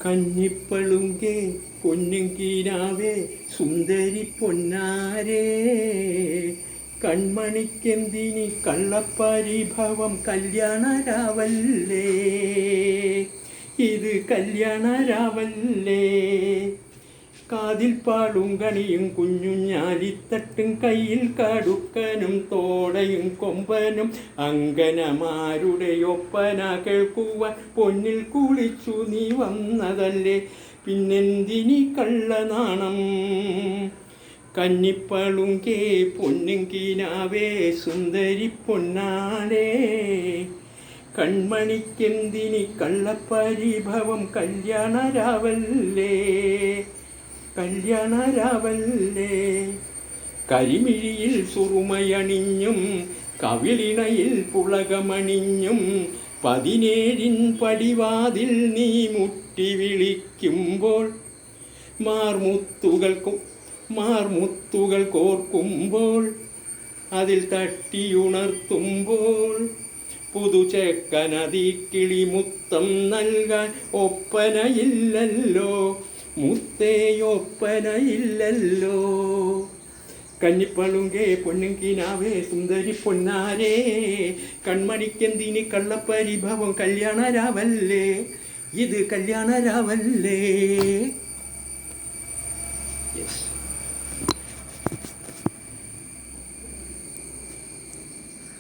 കന്നിപ്പളുങ്കേ പൊന്നുങ്കീനാവേ സുന്ദരി പൊന്നാരേ കൺമണിക്കെന്തിനി കള്ളപ്പരിഭവം കല്യാണരാവല്ലേ ഇത് കല്യാണരാവല്ലേ കാതിൽ പാടും കണിയും കുഞ്ഞുഞ്ഞാലിത്തട്ടും കയ്യിൽ കടുക്കനും തോടയും കൊമ്പനും അങ്കനമാരുടെ ഒപ്പന കേൾക്കുവാൻ പൊന്നിൽ കുളിച്ചു നീ വന്നതല്ലേ പിന്നെന്തിനി കള്ളനാണം കന്നിപ്പളുങ്കേ പൊന്നുങ്കീനാവേ സുന്ദരി പൊന്നാലേ കൺമണിക്കെന്തിനി കള്ളപ്പരിഭവം കല്യാണരാവല്ലേ കല്യാണരാവല്ലേ കരിമിഴിയിൽ സുറുമയണിഞ്ഞും കവിളിണയിൽ പുളകമണിഞ്ഞും 17 പടിവാതിൽ നീ മുട്ടി വിളിക്കുമ്പോൾ മാർമുത്തുകൾ കോർക്കുമ്പോൾ അതിൽ തട്ടിയുണർത്തുമ്പോൾ പുതുചെക്കനതി കിളിമുത്തം നൽകാൻ ഒപ്പനയില്ലല്ലോ മുത്തേയൊപ്പനയില്ലല്ലോ കന്നിപ്പളുങ്കേ പൊന്നുങ്കീനാവേ സുന്ദരി പൊന്നാരേ കൺമണിക്കെന്തിനി കള്ളപ്പരിഭവം കല്യാണരാവല്ലേ ഇത് കല്യാണരാവല്ലേ. യെസ്.